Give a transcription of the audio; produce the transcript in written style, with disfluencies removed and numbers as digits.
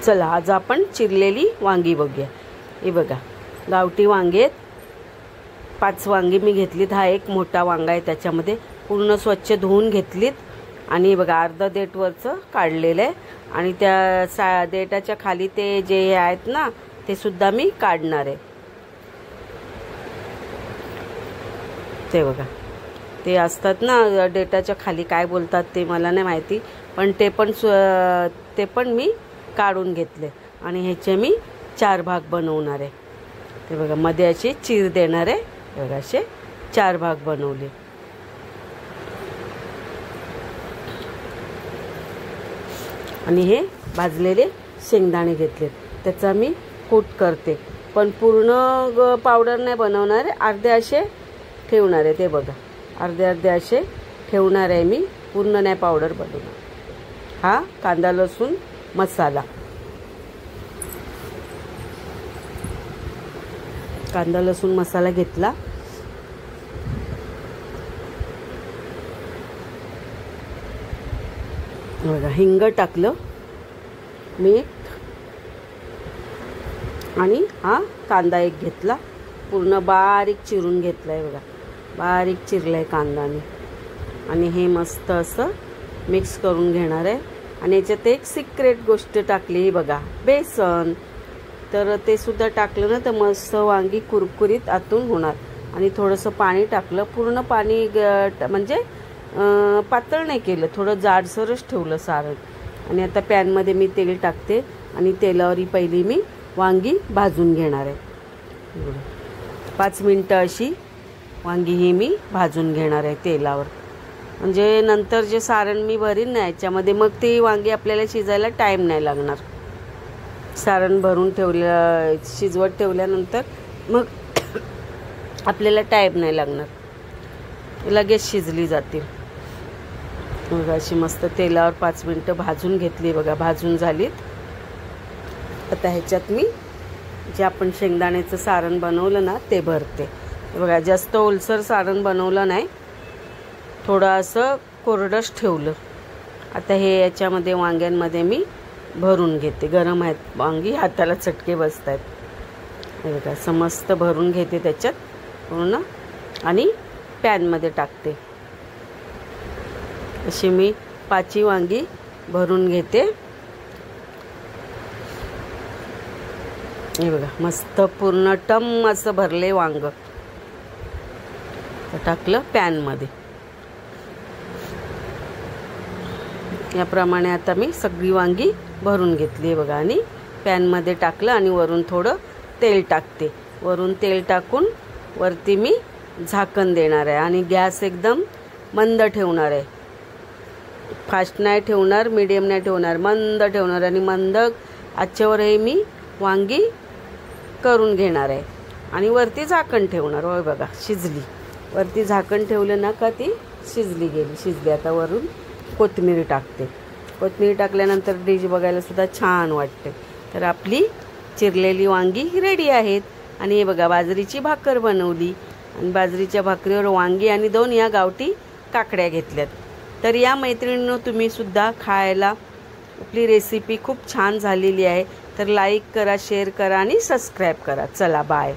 चला आज आपण चिरलेली वांगी बघूया। हे बघा गावठी वांगे आहेत, 5 वांगी मी घेतलीत। हा एक मोठा वांगा आहे, त्याच्यामध्ये पूर्ण स्वच्छ धुवून घेतलीत आणि हे बघा अर्ध देठ वरचं काढलेलं आहे आणि त्या देठाच्या खाली ते जे आहेत ना ते सुद्धा मी काढणार आहे। ते बघा ते असतात ना देठाच्या खाली, काय बोलतात ते मला नाही माहिती, पण ते पण मी काढून घेतले आणि ह्याचे मी 4 भाग बनवणार आहे। ते बघा मध्ये अशी चीर देणार आहे, बघा असे 4 भाग बनवले। आणि हे भाजलेले शेंगदाणे घेतले, त्याचा मी कूट करते, पण पूर्ण पावडर नाही बनवणार आहे, अर्धे असे ठेवणार आहे। ते बघा अर्धे अर्धे असे ठेवणार आहे मी, पूर्ण नाही पावडर बनवणार। हा कांदा लसूण मसाला, कांदा लसूण मसाला घेतला। बघा हिंग टाकलं, मीठ आणि हा कांदा एक घेतला, पूर्ण बारीक चिरून घेतलाय। बघा बारीक चिरलाय कांदाने आणि हे मस्त असं मिक्स करून घेणार आहे। आणि याच्यात एक सिक्रेट गोष्ट टाकली बघा, बेसन, तर ते सुद्धा टाकलं ना तर मस्त वांगी कुरकुरीत आतून होणार। आणि थोडंसं पाणी टाकलं, पूर्ण पाणी म्हणजे पातळ नाही केलं, थोडं जाडसरच ठेवलं सारण। आणि आता पॅनमध्ये मी तेल टाकते आणि तेलावरी पहिली मी वांगी भाजून घेणार आहे। 5 मिनटं अशी वांगी ही मी भाजून घेणार आहे तेलावर, म्हणजे नंतर जे सारण मी भरीन ना याच्यामध्ये मग ती वांगी आपल्याला शिजायला टाईम नाही लागणार। सारण भरून शिजवत ठेवल्यानंतर मग आपल्याला टाईम नाही लागणार, लगेच शिजली जातील। मग अशी मस्त तेलावर 5 मिनटं भाजून घेतली। बघा भाजून झालीत। आता ह्याच्यात मी जे आपण शेंगदाण्याचं सारण बनवलं ना ते भरते। बघा जास्त ओलसर सारण बनवलं नाही, थोडं असं कोरडंच ठेवलं। आता हे याच्यामध्ये वांग्यांमध्ये मी भरून घेते, गरम आहेत वांगी, हाताला चटके बसत आहेत। हे बघा असं मस्त भरून घेते त्याच्यात पूर्ण आणि पॅनमध्ये टाकते। अशी मी 5 वांगी भरून घेते। हे बघा मस्त पूर्ण टम असं भरले वांग, टाकलं पॅनमध्ये। याप्रमाणे आता मी सगळी वांगी भरून घेतली बघा आणि पॅनमध्ये टाकलं आणि वरून थोडं तेल टाकते। वरून तेल टाकून वरती मी झाकण देणार आहे आणि गॅस एकदम मंद ठेवणार आहे, फास्ट नाही ठेवणार, मीडियम नाही ठेवणार, मंद ठेवणार। आणि मंद आचेवर हे मी वांगी करून घेणार आहे आणि वरती झाकण ठेवणार। होय बघा शिजली, वरती झाकण ठेवलं ना का ती शिजली। आता वरून कोथिंबीर टाकते, कोथिंबीर टाकल्यानंतर डिश बघायला सुद्धा छान वाटते। तर आपली चिरलेली वांगी रेडी आहेत। आणि हे बघा बाजरीची भाकर बनवली आणि बाजरीच्या भाकरीवर वांगी आणि 2 या गावठी काकड्या घेतल्यात। तर या मैत्रिणींनो तुम्ही सुद्धा खायला, आपली रेसिपी खूप छान झालेली आहे। तर लाईक करा, शेअर करा आणि सबस्क्राईब करा। चला बाय।